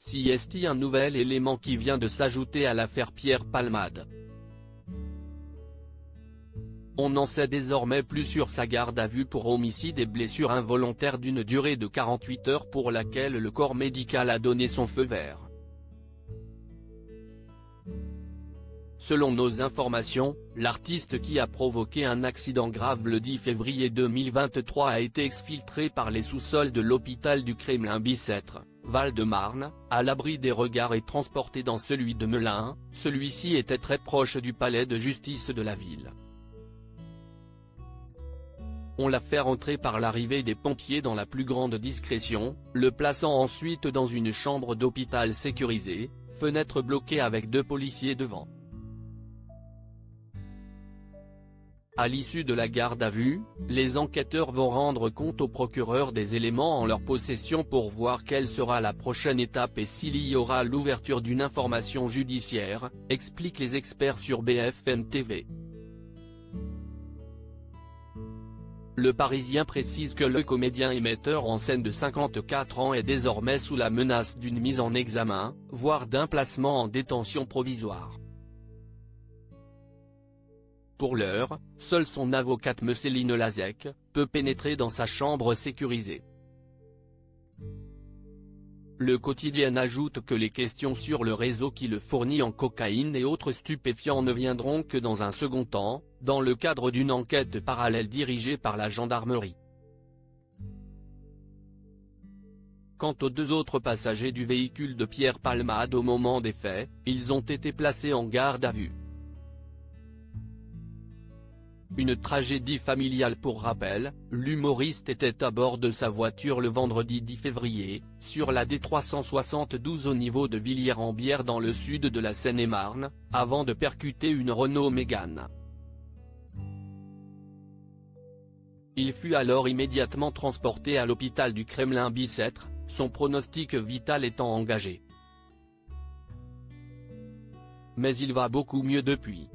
CIST, un nouvel élément qui vient de s'ajouter à l'affaire Pierre Palmade. On en sait désormais plus sur sa garde à vue pour homicide et blessure involontaire d'une durée de 48 heures pour laquelle le corps médical a donné son feu vert. Selon nos informations, l'artiste qui a provoqué un accident grave le 10 février 2023 a été exfiltré par les sous-sols de l'hôpital du Kremlin-Bicêtre, Val-de-Marne, à l'abri des regards et transporté dans celui de Melun. Celui-ci était très proche du palais de justice de la ville. On l'a fait rentrer par l'arrivée des pompiers dans la plus grande discrétion, le plaçant ensuite dans une chambre d'hôpital sécurisée, fenêtre bloquée avec 2 policiers devant. À l'issue de la garde à vue, les enquêteurs vont rendre compte au procureur des éléments en leur possession pour voir quelle sera la prochaine étape et s'il y aura l'ouverture d'une information judiciaire, expliquent les experts sur BFM TV. Le Parisien précise que le comédien et metteur en scène de 54 ans est désormais sous la menace d'une mise en examen, voire d'un placement en détention provisoire. Pour l'heure, seule son avocate Céline Lazec peut pénétrer dans sa chambre sécurisée. Le quotidien ajoute que les questions sur le réseau qui le fournit en cocaïne et autres stupéfiants ne viendront que dans un second temps, dans le cadre d'une enquête parallèle dirigée par la gendarmerie. Quant aux 2 autres passagers du véhicule de Pierre Palmade au moment des faits, ils ont été placés en garde à vue. Une tragédie familiale pour rappel, l'humoriste était à bord de sa voiture le vendredi 10 février, sur la D372 au niveau de Villiers-en-Bière dans le sud de la Seine-et-Marne, avant de percuter une Renault Mégane. Il fut alors immédiatement transporté à l'hôpital du Kremlin-Bicêtre, son pronostic vital étant engagé. Mais il va beaucoup mieux depuis.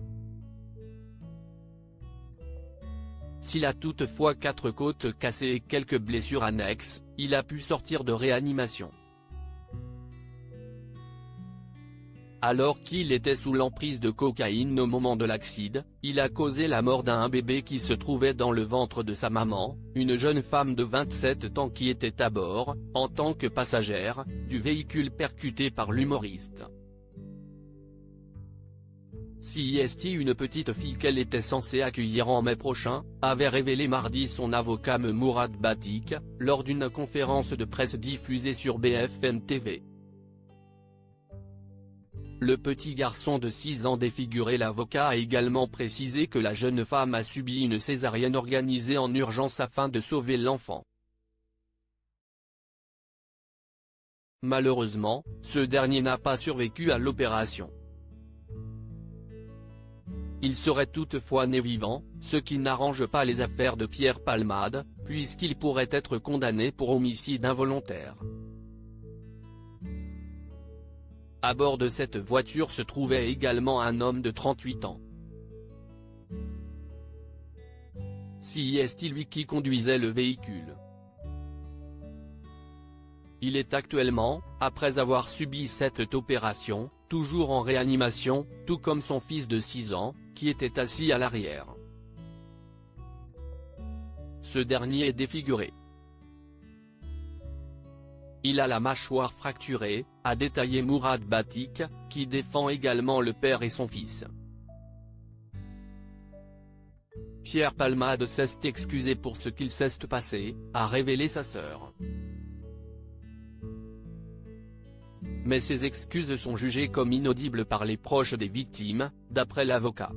S'il a toutefois 4 côtes cassées et quelques blessures annexes, il a pu sortir de réanimation. Alors qu'il était sous l'emprise de cocaïne au moment de l'accident, il a causé la mort d'un bébé qui se trouvait dans le ventre de sa maman, une jeune femme de 27 ans qui était à bord, en tant que passagère, du véhicule percuté par l'humoriste. CIST, une petite fille qu'elle était censée accueillir en mai prochain, avait révélé mardi son avocat Mourad Batik, lors d'une conférence de presse diffusée sur BFM TV. Le petit garçon de 6 ans défiguré. L'avocat a également précisé que la jeune femme a subi une césarienne organisée en urgence afin de sauver l'enfant. Malheureusement, ce dernier n'a pas survécu à l'opération. Il serait toutefois né vivant, ce qui n'arrange pas les affaires de Pierre Palmade, puisqu'il pourrait être condamné pour homicide involontaire. À bord de cette voiture se trouvait également un homme de 38 ans. CIST, lui qui conduisait le véhicule. Il est actuellement, après avoir subi cette opération, toujours en réanimation, tout comme son fils de 6 ans, qui était assis à l'arrière. Ce dernier est défiguré. Il a la mâchoire fracturée, a détaillé Mourad Batik, qui défend également le père et son fils. Pierre Palmade s'est excusé pour ce qu'il s'est passé, a révélé sa sœur. Mais ces excuses sont jugées comme inaudibles par les proches des victimes, d'après l'avocat.